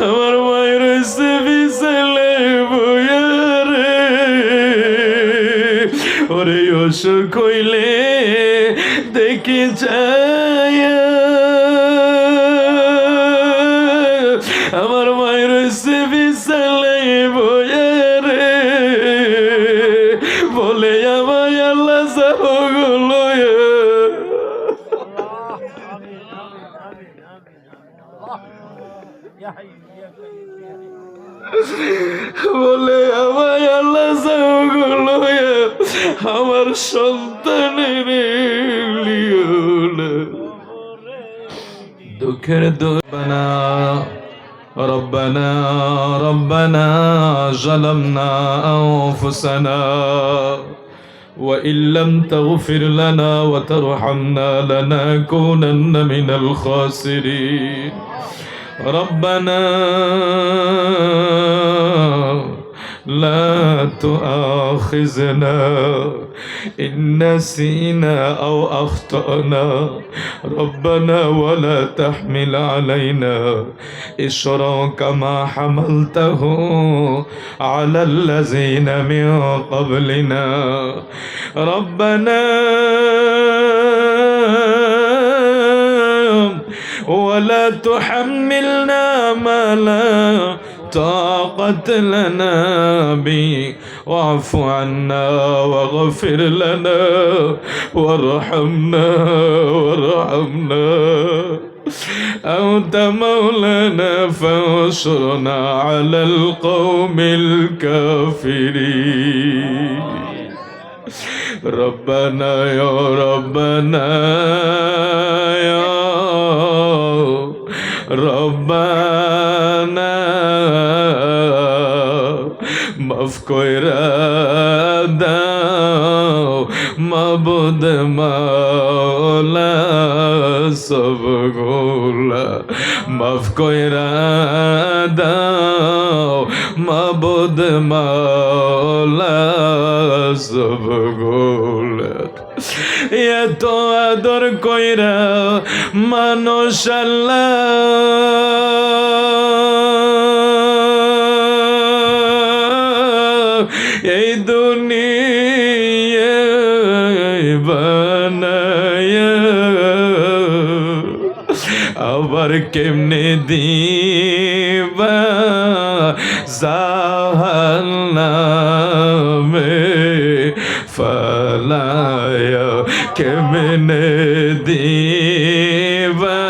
আমার মায়ের বিছালে বইয়া রে, ওরে অসুখ হইলে দেখি যায়, আমার মায়ের বিছালে বইয়া রে, বলে আমায় আল্লাহ যাবগুলো বলে আমায় আল্লাহ যাবগুলো আমার সন্তানের লিও না। দুঃখের দোবানা ربنا ربنا ظلمنا أنفسنا وإن لم تغفر لنا وترحمنا لنكونن من الخاسرين ربنا لا تؤاخذنا إن نسينا أو أخطأنا ربنا ولا تحمل علينا إصرا كما حملته على الذين من قبلنا ربنا ولا تحملنا ما لا طاقة لنا به واعف عنا واغفر لنا وارحمنا أنت مولانا فانصرنا على القوم الكافرين ربنا يا ربنا يا ربنا মাফ কইরা দাও মাবুদ মাওলা সবগুলা মাফ কইরা দাও মাবুদ মাওলা সবগুলা এত আদর কইরা মানুষ আল্লাহ এই দুনিয়ায় বানায়া আবার কেমনে দিবা জাহান্নামে ফালায়া কেমনে দিবা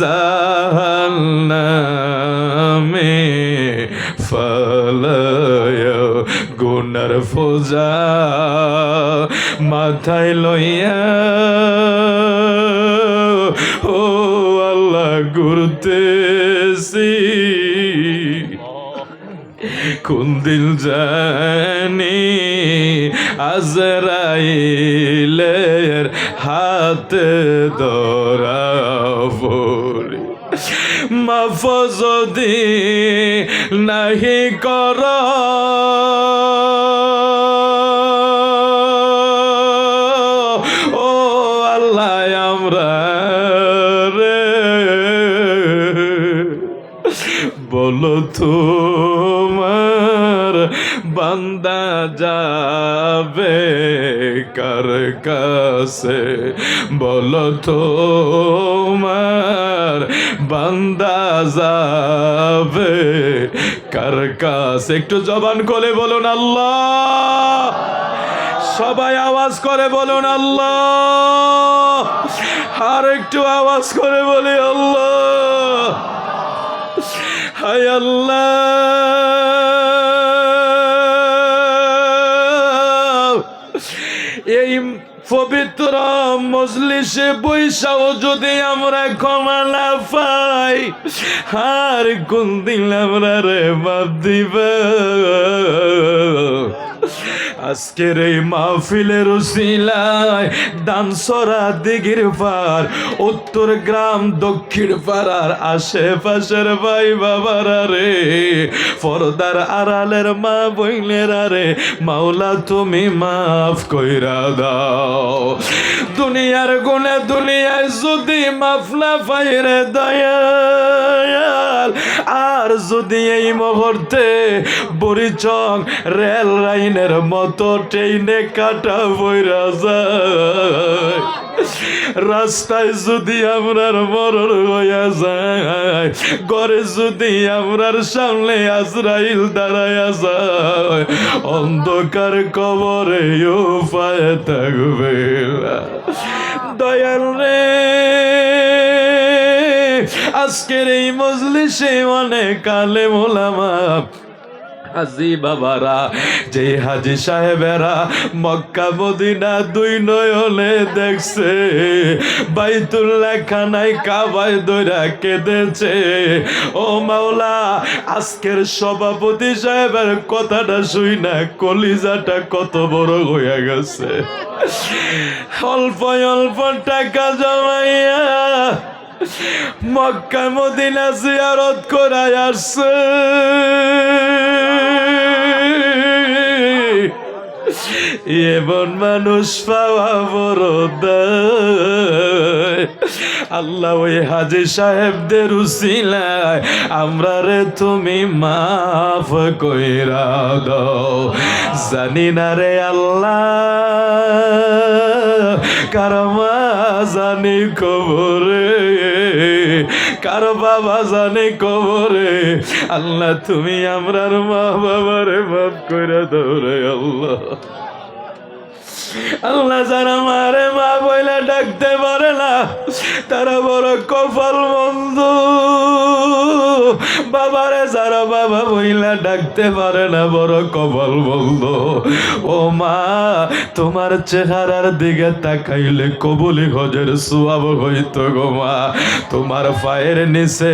জাহান্নামে ফালায়া গুনার ফোজা মাথায় লইয়া ও আল্লাহ ঘুরতেছি কোন দিল জানি আজরাইলের হাতে ধরা পড়ি মাফ যদি নাহি কর ও আল্লাহ আমরা রে বলো তোমার বান্দা যাবে কার কাছে বলো তোমার বান্দা যাবে কার কাছে একটু জবান করে বলুন আল্লাহ সবাই আওয়াজ করে বলুন আল্লাহ আর একটু আওয়াজ করে বলি আল্লাহ হায় আল্লাহ এই পবিত্র মজলিসে বৈশাও যদি আমরা ক্ষমা না পাই আর কোন দিন আমরা রে মাপ দিবা আজকের এই মাহফিলের উসিলায় দানসরা দিঘির পার উত্তর গ্রাম দক্ষিণ পাড়ার আশেপাশের ভাই বাবারা রে পর্দার আড়ালের মা বইনেরা রে মাওলা তুমি মাফ কইরা দাও দুনিয়ার গুণে দুনিয়ায় যদি মাফ না পাই রে দয়াল আর যদি এই মুহূর্তে বরিচং রেল লাইনের মতো ট্রেনে কাটা বইরা যায়, রাস্তায় যদি আমরার মরণ হইয়া যায়, ঘরে যদি আমরার সামনে আজরাইল দাঁড়াইয়া যায়, অন্ধকার কবরে উপায় থাকবে না। দয়াল রে, আজকের এই মজলিসে অনেক আলেম ওলামা হাজি বাবারা, যে হাজি সাহেবেরা মক্কা মদিনা দুই নয়নে দেখছে, বাইতুল্লাহ খানায় কাবায় দইরা কেঁদেছে, ও মাওলা আজকের সভাপতি সাহেবের কথাটা শুই না কলিজাটা কত বড় হয়ে গেছে। অল্প অল্প টাকা জমাইয়া মক্কা মদিনা জিয়ারত করায় আসছে, এমন মানুষ পাওয়া বড় দায়। আল্লাহ ওই হাজি সাহেবদের উসিলায় আমরা রে তুমি মাফ কইরা দাও। জানি না রে আল্লাহ কারো মা জানি কবরে, কারো বাবা জানি কবরে, আল্লাহ তুমি আমরার মা বাবারে মাফ কইরা দাও রে আল্লাহ। আল্লাহ যারা মারে মা বইলে ডাকতে পারে না তারা বড় কপাল বন্ধ, বাবারে যারা বাবা বইলা ডাকতে পারে না বড় কপাল বন্ধ। ও মা তোমার চেহারার দিকে তাকাইলে কবুলি হজের সোয়াব হইতো গো মা, তোমার পায়ের নিচে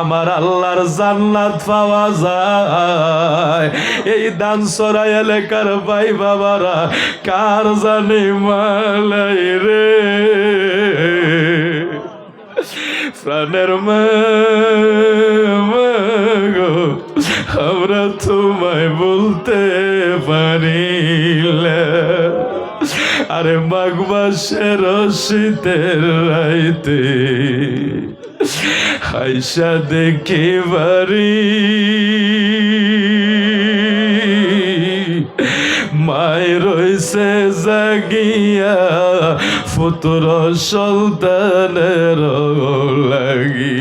আমার আল্লাহর জান্নাত পাওয়া যায়। এই দানসরাই এলাকার ভাই বাবারা কার জানে মালাই রে, প্রাণের মা গো আমরা তোমায় বলতে পারি না। আরে মাঘ মাসের শীতের রাইতে আইসা দেখি বাড়ি, মায়ের রইছে জাগিয়া ফুতুর সন্তানের লাগি।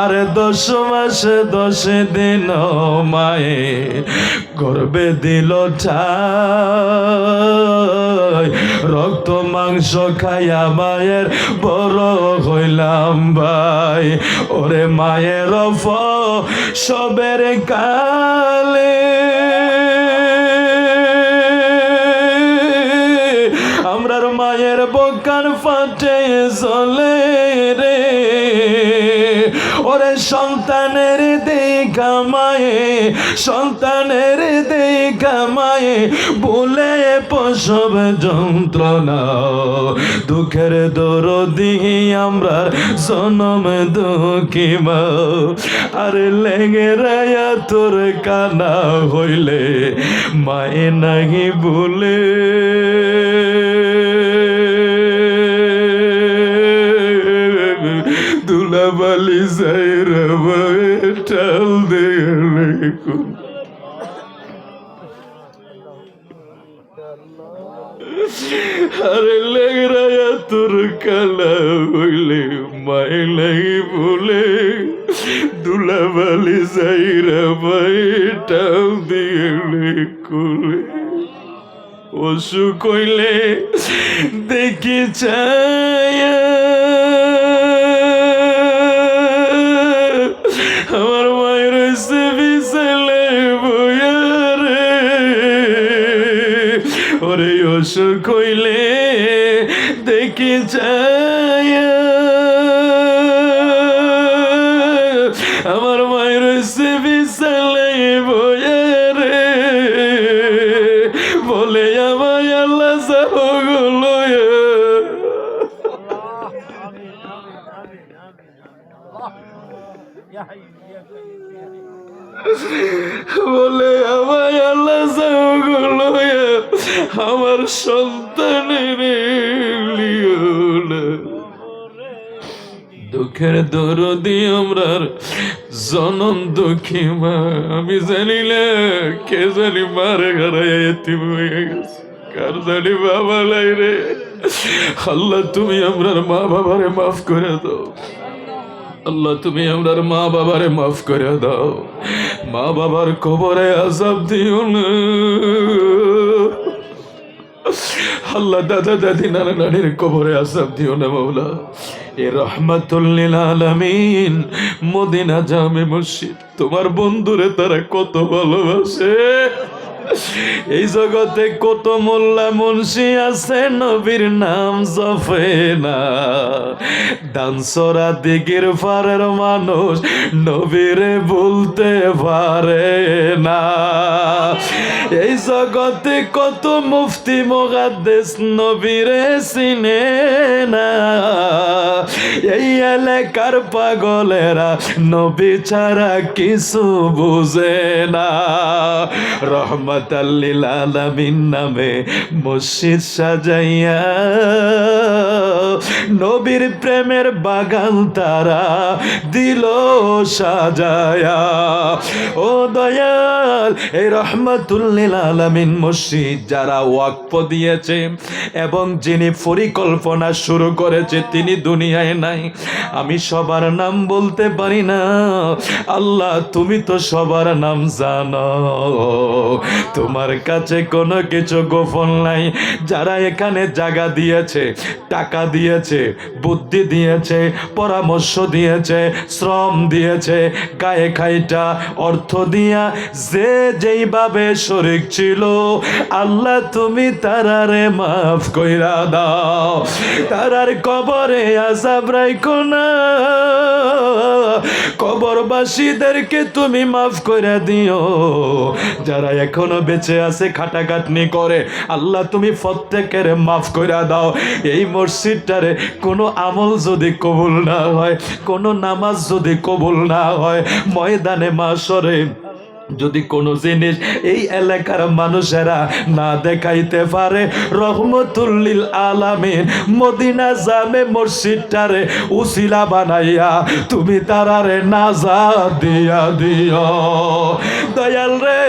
আরে 10 মাসে 10 দিন মায়ে গর্বে দিল ঠাই, রক্ত মাংস খাইয়া মায়ের বড় হইলাম ভাই। ওরে মায়ের সবের কালে আমরার মায়ের বকার ফাটে চলে রে, ওরে সন্তানের দেখা মায়ে, সন্তানের দেখা মায়ে বলে প্রসব যন্ত্রণা, দুঃখের দরদি আমরার জনম দুঃখী মা। আরে লেগে রায়া তোর কানা হইলে মায়ে নাহি বলে, দুলাবালি যাইরা টাল দেলে আরে লেগরায়া তোর কালা হইলে মায়ে নাই বলে, দুলাবালি যাইরা টাল দিলে কোলে। অসুখ হইলে দেখি চায়া আমার মায়ের সে বিছালে বইয়া রে, ওরে অসুখ হইলে দেখি চায়া আমার মায়ের সে বিছালে বইয়া রে, বলে আমায় আল্লাহ সাহগুলো বলে আমায় আল্লাহ সাহগুলো আমার সন্তানের লিও না। দুঃখ দুঃখের দরদি আমরার জনম দুঃখী মা, আমি জানি না কে জানি মারে ঘরে এতিম হয়ে গেছে, কার জানি বাবা নাই রে। আল্লাহ তুমি আমরার মা বাবারে মাফ করে দাও, আল্লাহ তুমি আমরার মা বাবারে মাফ করে দাও, মা বাবার কবরে আযাব দিও না। আল্লাহ দাদা দাদি নানা নানির কবরে আযাব দিও না মাওলা। এ রহমাতুল লিল আলামিন মদিনা জামে মসজিদ, তোমার বন্ধুরে তারা কত ভালোবাসে। এই জগতে কত মোল্লা মুন্সি আছে, নবীর নাম জপে না। দানসরা দিগির পারের মানুষ নবীরে বলতে পারে না। এই জগতে কত মুফতি মুহাদ্দিস নবীরে চিনে না। এই এলাকার পাগলেরা নবী ছাড়া কিছু বুঝে না। রহমাতাল লিল আলামিন নামে মসজিদ সাজাইয়া নবীর প্রেমের বাগান তারা দিল সাজায়া। ও দয়াল, এই রহমাতুল লিল আলামিন মসজিদ যারা ওয়াকফ দিয়েছে এবং যিনি পরিকল্পনা শুরু করেছে তিনি দুনিয়ায় নাই। আমি সবার নাম বলতে পারি না, আল্লাহ তুমি তো সবার নাম জানো, তোমার কাছে কোনো কিছু গোপন নাই। যারা এখানে জায়গা দিয়েছে, টাকা দিয়েছে, বুদ্ধি দিয়েছে, পরামর্শ দিয়েছে, শ্রম দিয়েছে, গায়ে খাইটা অর্থ দিয়া যে যেইভাবে শরীক ছিল, আল্লাহ তুমি তারারে মাফ কইরা দাও, তারার কবরে আযাব রাইখো না। কবরবাসীদেরকে তুমি মাফ করে দিও। যারা এখনো বেঁচে আছে খাটাখাটনি করে, আল্লাহ তুমি প্রত্যেকের মাফ করে দাও। এই মসজিদটারে কোনো আমল যদি কবুল না হয়, কোনো নামাজ যদি কবুল না হয়, ময়দানে মাশরে যদি কোনো জিনিস এই এলাকার মানুষেরা না দেখাইতে পারে, রহমতুল লিল আলামিন মদিনা জামে মসজিদটারে উসিলা বানাইয়া তুমি তারারে নাজাত দিয়া দিও। দয়াল রে,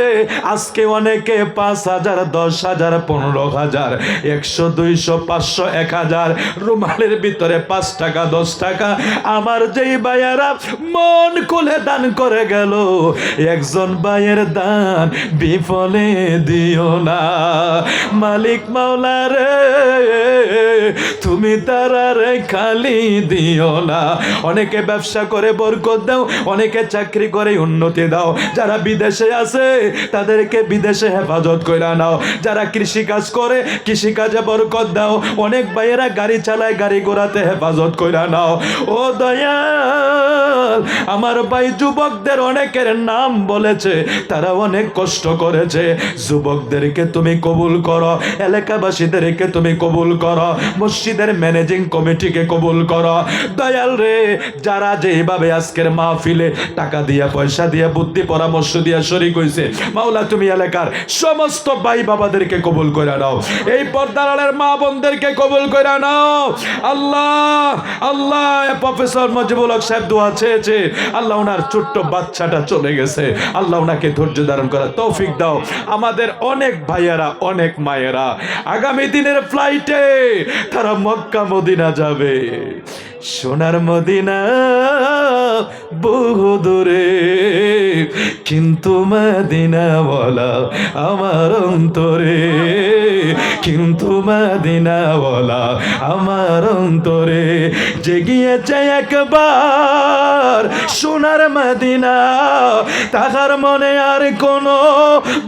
আজকে অনেকে 5,000, 10,000, 15,000, 100, 200, 500, 1000 রুমালের ভিতরে 5 টাকা 10 টাকা আমার যেই ভাইয়ারা মন খুলে দান করে গেল, একজন ভাইয়ের দান বিফলে দিও না। মালিক মাওলা রে, তুমি তারারে খালি দিও না। অনেকে ব্যবসা করে বরকত দাও, অনেকে চাকরি করে উন্নতি দাও। যারা বিদেশে আছে তাদেরকে বিদেশে হেফাজত কইরা নাও। যারা কৃষি কাজ করে কৃষিকাজে বরকত দাও। অনেক ভাইয়েরা গাড়ি চালায়, গাড়ি ঘোড়াতে হেফাজত কইরা নাও। ও দয়াল, আমার ভাই যুবকদের অনেকের নাম বলেছে, তারা অনেক কষ্ট করেছে। যুবকদেরকে তুমি কবুল করো, এলাকাবাসীদেরকে তুমি কবুল করো, মসজিদের ম্যানেজিং কমিটিকে কবুল করো। দয়াল রে, যারা যেভাবে আজকের মাহফিলে টাকা দিয়া, পয়সা দিয়া, বুদ্ধি পরামর্শ দিয়া শরীক হইছে, মাওলা তুমি এলাকার সমস্ত ভাই বাবাদেরকে কবুল করে নাও। এই পর্দার আড়ালের মা বোনদেরকে কবুল করে নাও। আল্লাহ আল্লাহ, প্রফেসর মুজিবুল হক সাহেব দোয়া চেয়েছে, আল্লাহ ওনার ছোট্ট বাচ্চাটা চলে গেছে, আল্লাহ ওনাকে ধৈর্য ধারণ করার তৌফিক দাও। আমাদের অনেক ভাইয়েরা, অনেক মায়েরা আগামী দিনের ফ্লাইটে তারা মক্কা মদিনা যাবে। সোনার মদিনা বহু দূরে, কিন্তু মদিনা বলা আমার অন্তরে, কিন্তু মদিনা বলা আমার অন্তরে। যে গিয়েছে একবার সোনার মদিনা, তাহার মনে আর কোনো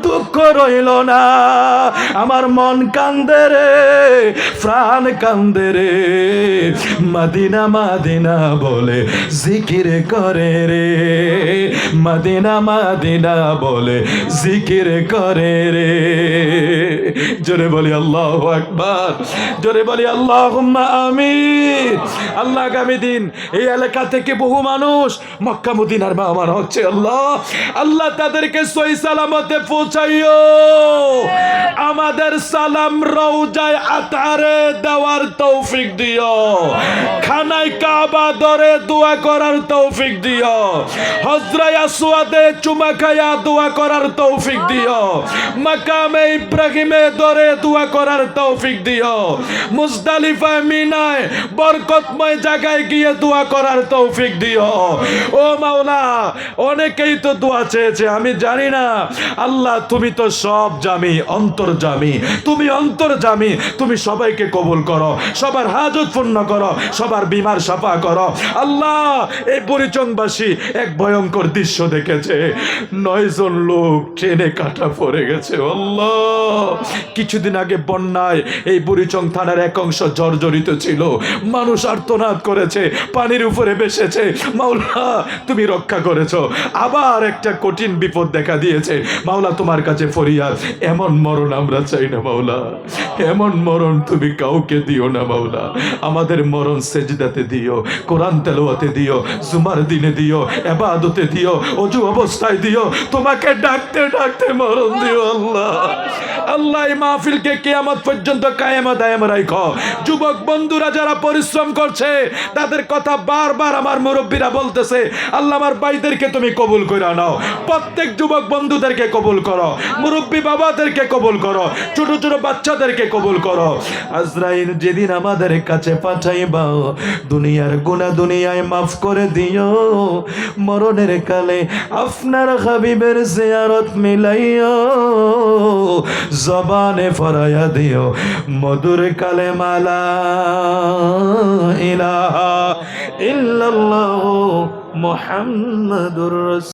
দুঃখ রইল না। আমার মন কান্দে রে, প্রাণ কান্দে রে, মদিনা মদিনা বলে জিকির করে রে, মদিনা মদিনা বলে জিকির করে রে। জোরে বলি আল্লাহু আকবার, জোরে বলি আল্লাহুম্মা আমিন। আল্লাহ আগামী দিন এই এলাকা থেকে বহু মানুষ মানুষ মক্কা মদিনার মেহমান হচ্ছে আল্লাহ, আল্লাহ তাদেরকে সহি সালামতে পৌঁছাইও। আমাদের সালাম রওজায় আতারে দেওয়ার তৌফিক দিও, খানায় কাবা ধরে দোয়া করার তৌফিক দিও, হজরায় আসওয়াদে চুমা খায়া দোয়া করার তৌফিক দিও, মাকামে ইব্রাহিমে ধরে দোয়া করার তৌফিক দিও, মুজদালিফায় মিনায় বরকতময় জায়গায় গিয়ে দোয়া করার তৌফিক দিও। ও মাওলা, অনেকেই তো দোয়া চেয়েছে, আমি জানি না আল্লাহ, তুমি তো সব জামি, অন্তর্জামী, তুমি অন্তর্জামী, তুমি সবাইকে কবুল করো, সবার হাজত পূর্ণ করো, সবার বিমার সাফা করো। আল্লাহ, এই বুড়িচংবাসী এক ভয়ঙ্কর দৃশ্য দেখেছে, 9 জন লোক ট্রেনে কাটা পড়ে গেছে। আল্লাহ, কিছুদিন আগে বন্যায় এই বুড়িচং থানার এক অংশ জর্জরিত ছিল, মানুষ আর্তনাদ করেছে, পানির উপরে ভেসেছে। মাওলা, তুমি রক্ষা করেছো, আবার একটা কঠিন বিপদ দেখা দিয়েছে। মাওলা, তোমার কাছে ফরিয়াদ, এমন মরণ আমরা চাই না মাওলা, এমন মরণ তুমি কাউকে দিও না মাওলা। আমাদের মরণ সেজদাতে দিও, কোরআন তেলাওয়াতে দিও, জুমার দিনে দিও, ইবাদতে দিও, ওযু অবস্থায় দিও, তোমাকে ডাকতে ডাকতে মরণ দিও আল্লাহ। আল্লাহ, এই মাহফিলকে কিয়ামত পর্যন্ত কায়েম দায়েম রাখো। যুবক বন্ধুরা যারা পরিশ্রম করছে, তাদের কথা বারবার আমার মুরব্বীরা বলতেছে, আল্লাহ আমার ভাইদেরকে তুমি কবুল করে নাও, প্রত্যেক যুবক বন্ধুদেরকে কবুল করো, মুরব্বী বাবাদেরকে কবুল করো, ছোট ছোট বাচ্চাদেরকে কবুল করো। আজরাইল যেদিন আমাদের কাছে পাঠাইবা, দুনিয়ার গুনাহ দুনিয়ায় মাফ করে দিও, মরণের কালে আপনার হাবিবের জিয়ারত মিলাইও, জবানে ফরায়া দিও মধুর কালেমা লা ইলাহা ইল্লাল্লাহু মুহাম্মাদুর রাসূলুল্লাহ।